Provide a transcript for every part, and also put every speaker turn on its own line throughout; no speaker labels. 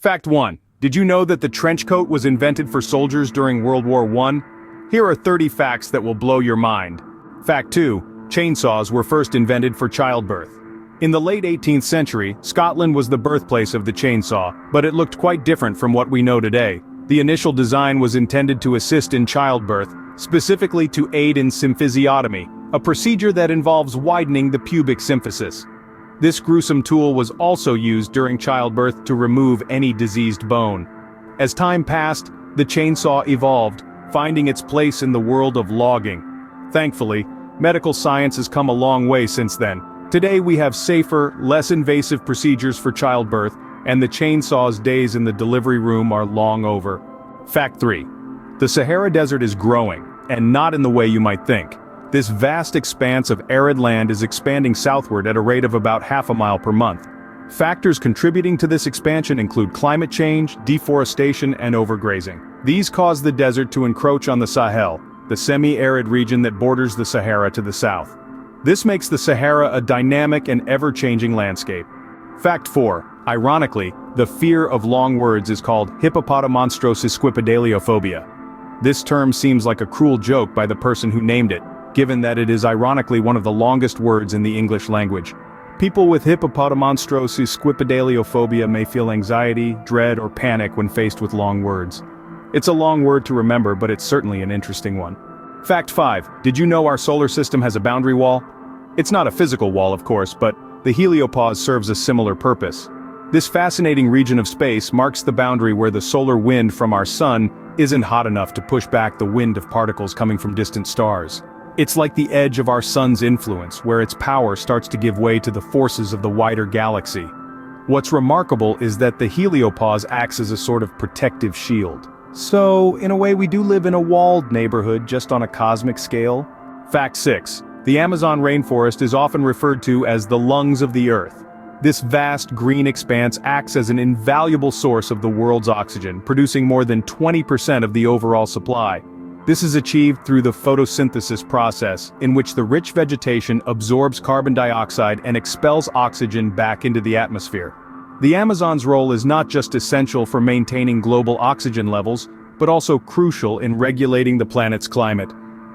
Fact 1. Did you know that the trench coat was invented for soldiers during World War I? Here are 30 facts that will blow your mind. Fact 2. Chainsaws were first invented for childbirth. In the late 18th century, Scotland was the birthplace of the chainsaw, but it looked quite different from what we know today. The initial design was intended to assist in childbirth, specifically to aid in symphysiotomy, a procedure that involves widening the pubic symphysis. This gruesome tool was also used during childbirth to remove any diseased bone. As time passed, the chainsaw evolved, finding its place in the world of logging. Thankfully, medical science has come a long way since then. Today we have safer, less invasive procedures for childbirth, and the chainsaw's days in the delivery room are long over. Fact 3. The Sahara Desert is growing, and not in the way you might think. This vast expanse of arid land is expanding southward at a rate of about half a mile per month. Factors contributing to this expansion include climate change, deforestation, and overgrazing. These cause the desert to encroach on the Sahel, the semi-arid region that borders the Sahara to the south. This makes the Sahara a dynamic and ever-changing landscape. Fact 4. Ironically, the fear of long words is called hippopotamonstrossesquipedaliophobia. This term seems like a cruel joke by the person who named it, given that it is ironically one of the longest words in the English language. People with hippopotamonstrossesquipedaliophobia may feel anxiety, dread, or panic when faced with long words. It's a long word to remember, but it's certainly an interesting one. Fact 5. Did you know our solar system has a boundary wall? It's not a physical wall, of course, but the heliopause serves a similar purpose. This fascinating region of space marks the boundary where the solar wind from our sun isn't hot enough to push back the wind of particles coming from distant stars. It's like the edge of our sun's influence, where its power starts to give way to the forces of the wider galaxy. What's remarkable is that the heliopause acts as a sort of protective shield. So, in a way, we do live in a walled neighborhood, just on a cosmic scale. Fact 6. The Amazon rainforest is often referred to as the lungs of the Earth. This vast green expanse acts as an invaluable source of the world's oxygen, producing more than 20% of the overall supply. This is achieved through the photosynthesis process, in which the rich vegetation absorbs carbon dioxide and expels oxygen back into the atmosphere. The Amazon's role is not just essential for maintaining global oxygen levels, but also crucial in regulating the planet's climate.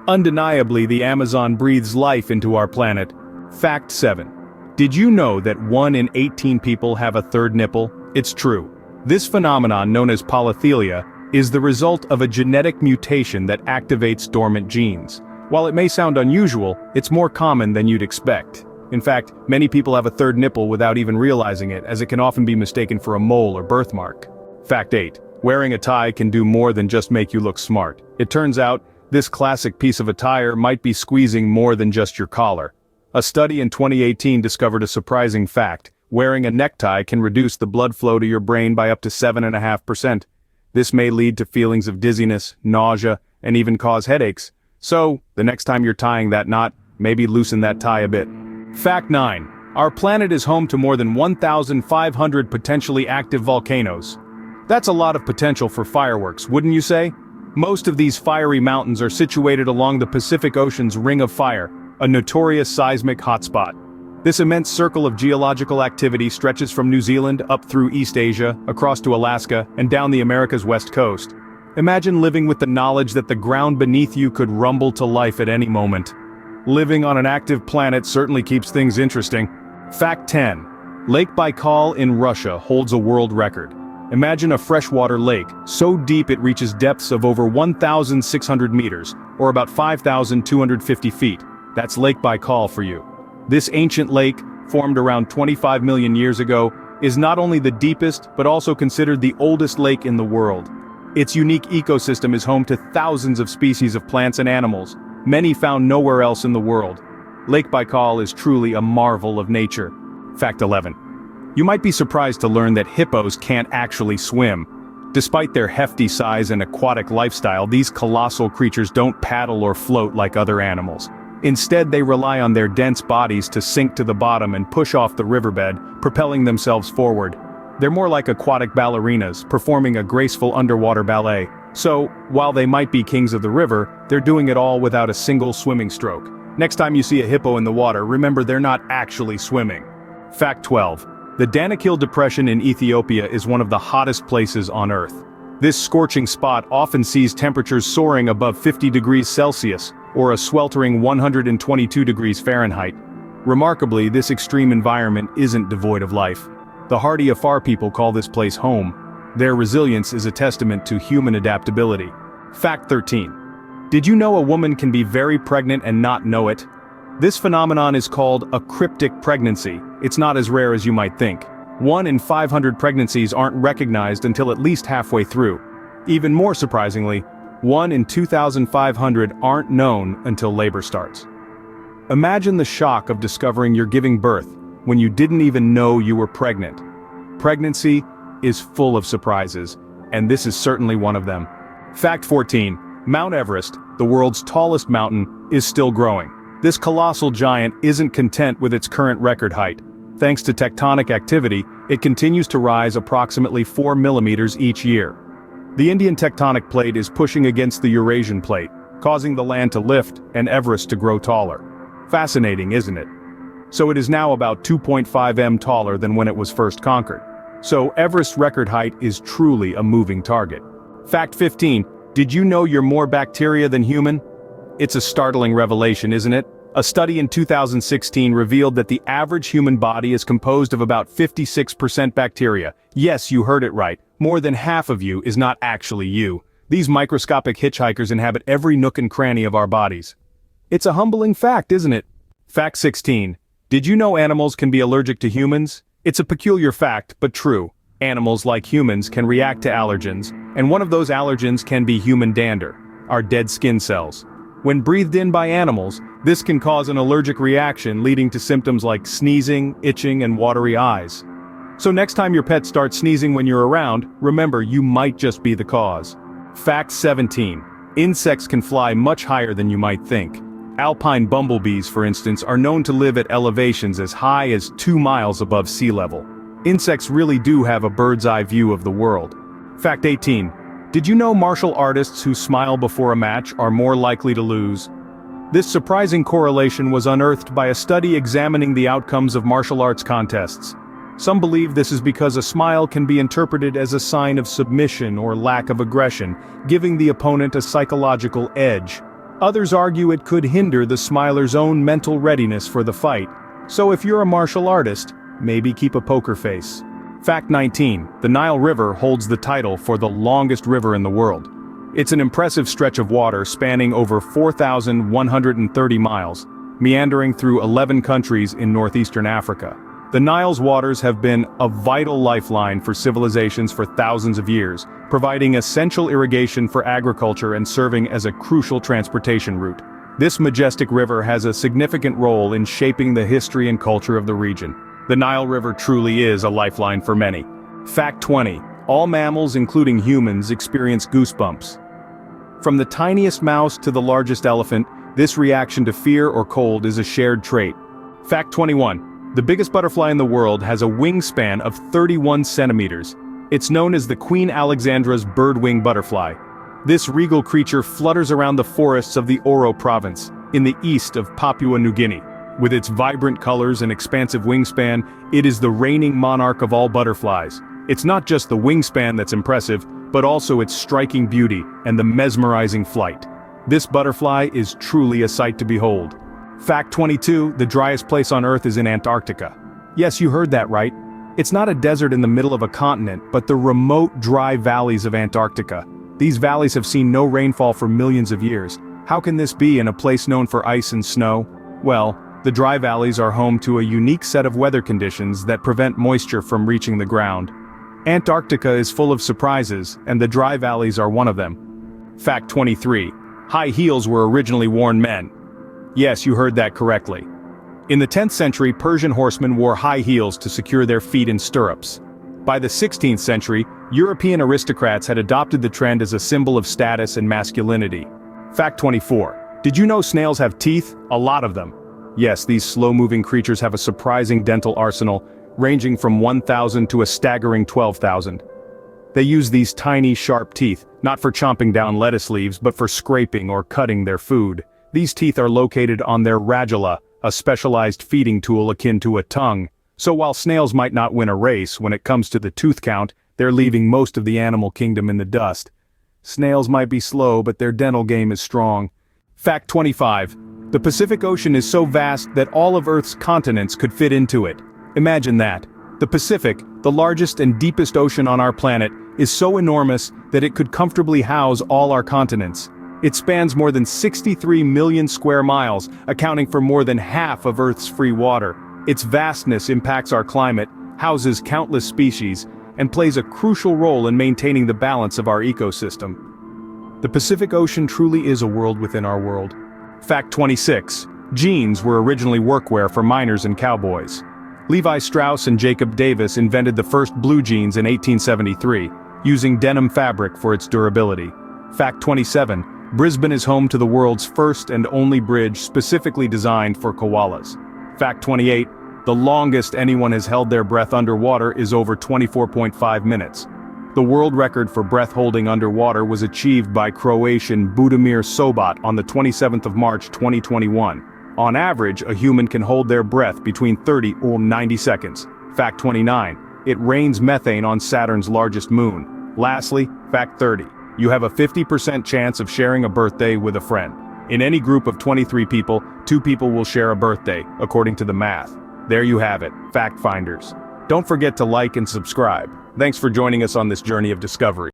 Undeniably, the Amazon breathes life into our planet. Fact 7. Did you know that 1 in 18 people have a third nipple? It's true. This phenomenon, known as polythelia, is the result of a genetic mutation that activates dormant genes. While it may sound unusual, it's more common than you'd expect. In fact, many people have a third nipple without even realizing it, as it can often be mistaken for a mole or birthmark. Fact 8. Wearing a tie can do more than just make you look smart. It turns out, this classic piece of attire might be squeezing more than just your collar. A study in 2018 discovered a surprising fact. Wearing a necktie can reduce the blood flow to your brain by up to 7.5%. This may lead to feelings of dizziness, nausea, and even cause headaches. So, the next time you're tying that knot, maybe loosen that tie a bit. Fact 9. Our planet is home to more than 1,500 potentially active volcanoes. That's a lot of potential for fireworks, wouldn't you say? Most of these fiery mountains are situated along the Pacific Ocean's Ring of Fire, a notorious seismic hotspot. This immense circle of geological activity stretches from New Zealand up through East Asia, across to Alaska, and down the America's west coast. Imagine living with the knowledge that the ground beneath you could rumble to life at any moment. Living on an active planet certainly keeps things interesting. Fact 10. Lake Baikal in Russia holds a world record. Imagine a freshwater lake, so deep it reaches depths of over 1,600 meters, or about 5,250 feet. That's Lake Baikal for you. This ancient lake, formed around 25 million years ago, is not only the deepest, but also considered the oldest lake in the world. Its unique ecosystem is home to thousands of species of plants and animals, many found nowhere else in the world. Lake Baikal is truly a marvel of nature. Fact 11. You might be surprised to learn that hippos can't actually swim. Despite their hefty size and aquatic lifestyle, these colossal creatures don't paddle or float like other animals. Instead, they rely on their dense bodies to sink to the bottom and push off the riverbed, propelling themselves forward. They're more like aquatic ballerinas, performing a graceful underwater ballet. So, while they might be kings of the river, they're doing it all without a single swimming stroke. Next time you see a hippo in the water, remember they're not actually swimming. Fact 12. The Danakil Depression in Ethiopia is one of the hottest places on Earth. This scorching spot often sees temperatures soaring above 50 degrees Celsius, or a sweltering 122 degrees Fahrenheit. Remarkably, this extreme environment isn't devoid of life. The hardy Afar people call this place home. Their resilience is a testament to human adaptability. Fact 13. Did you know a woman can be very pregnant and not know it? This phenomenon is called a cryptic pregnancy. It's not as rare as you might think. 1 in 500 pregnancies aren't recognized until at least halfway through. Even more surprisingly, 1 in 2,500 aren't known until labor starts. Imagine the shock of discovering you're giving birth when you didn't even know you were pregnant. Pregnancy is full of surprises, and this is certainly one of them. Fact 14. Mount Everest, the world's tallest mountain, is still growing. This colossal giant isn't content with its current record height. Thanks to tectonic activity, it continues to rise approximately 4 millimeters each year. The Indian tectonic plate is pushing against the Eurasian plate, causing the land to lift and Everest to grow taller. Fascinating, isn't it? So it is now about 2.5 m taller than when it was first conquered. So Everest's record height is truly a moving target. Fact 15. Did you know you're more bacteria than human? It's a startling revelation, isn't it? A study in 2016 revealed that the average human body is composed of about 56% bacteria. Yes, you heard it right. More than half of you is not actually you. These microscopic hitchhikers inhabit every nook and cranny of our bodies. It's a humbling fact, isn't it? Fact 16. Did you know animals can be allergic to humans? It's a peculiar fact, but true. Animals, like humans, can react to allergens, and one of those allergens can be human dander, our dead skin cells. When breathed in by animals, this can cause an allergic reaction leading to symptoms like sneezing, itching, and watery eyes. So next time your pet starts sneezing when you're around, remember you might just be the cause. Fact 17. Insects can fly much higher than you might think. Alpine bumblebees, for instance, are known to live at elevations as high as 2 miles above sea level. Insects really do have a bird's-eye view of the world. Fact 18. Did you know martial artists who smile before a match are more likely to lose? This surprising correlation was unearthed by a study examining the outcomes of martial arts contests. Some believe this is because a smile can be interpreted as a sign of submission or lack of aggression, giving the opponent a psychological edge. Others argue it could hinder the smiler's own mental readiness for the fight. So if you're a martial artist, maybe keep a poker face. Fact 19. The Nile River holds the title for the longest river in the world. It's an impressive stretch of water spanning over 4,130 miles, meandering through 11 countries in northeastern Africa. The Nile's waters have been a vital lifeline for civilizations for thousands of years, providing essential irrigation for agriculture and serving as a crucial transportation route. This majestic river has a significant role in shaping the history and culture of the region. The Nile River truly is a lifeline for many. Fact 20. All mammals, including humans, experience goosebumps. From the tiniest mouse to the largest elephant, this reaction to fear or cold is a shared trait. Fact 21. The biggest butterfly in the world has a wingspan of 31 centimeters. It's known as the Queen Alexandra's birdwing butterfly. This regal creature flutters around the forests of the Oro province, in the east of Papua New Guinea. With its vibrant colors and expansive wingspan, it is the reigning monarch of all butterflies. It's not just the wingspan that's impressive, but also its striking beauty and the mesmerizing flight. This butterfly is truly a sight to behold. Fact 22. The driest place on Earth is in Antarctica. Yes, you heard that right. It's not a desert in the middle of a continent, but the remote, dry valleys of Antarctica. These valleys have seen no rainfall for millions of years. How can this be in a place known for ice and snow? Well, the dry valleys are home to a unique set of weather conditions that prevent moisture from reaching the ground. Antarctica is full of surprises, and the dry valleys are one of them. Fact 23. High heels were originally worn men. Yes, you heard that correctly. In the 10th century, Persian horsemen wore high heels to secure their feet in stirrups. By the 16th century, European aristocrats had adopted the trend as a symbol of status and masculinity. Fact 24. Did you know snails have teeth? A lot of them. Yes, these slow-moving creatures have a surprising dental arsenal, ranging from 1,000 to a staggering 12,000. They use these tiny, sharp teeth, not for chomping down lettuce leaves but for scraping or cutting their food. These teeth are located on their radula, a specialized feeding tool akin to a tongue. So while snails might not win a race, when it comes to the tooth count, they're leaving most of the animal kingdom in the dust. Snails might be slow, but their dental game is strong. Fact 25. The Pacific Ocean is so vast that all of Earth's continents could fit into it. Imagine that. The Pacific, the largest and deepest ocean on our planet, is so enormous that it could comfortably house all our continents. It spans more than 63 million square miles, accounting for more than half of Earth's free water. Its vastness impacts our climate, houses countless species, and plays a crucial role in maintaining the balance of our ecosystem. The Pacific Ocean truly is a world within our world. Fact 26. Jeans were originally workwear for miners and cowboys. Levi Strauss and Jacob Davis invented the first blue jeans in 1873, using denim fabric for its durability. Fact 27. Brisbane is home to the world's first and only bridge specifically designed for koalas. Fact 28. The longest anyone has held their breath underwater is over 24.5 minutes. The world record for breath holding underwater was achieved by Croatian Budimir Sobat on the 27th of March 2021. On average, a human can hold their breath between 30 or 90 seconds. Fact 29. It rains methane on Saturn's largest moon. Lastly, fact 30. You have a 50% chance of sharing a birthday with a friend. In any group of 23 people, 2 people will share a birthday, according to the math. There you have it, Fact Finders. Don't forget to like and subscribe. Thanks for joining us on this journey of discovery.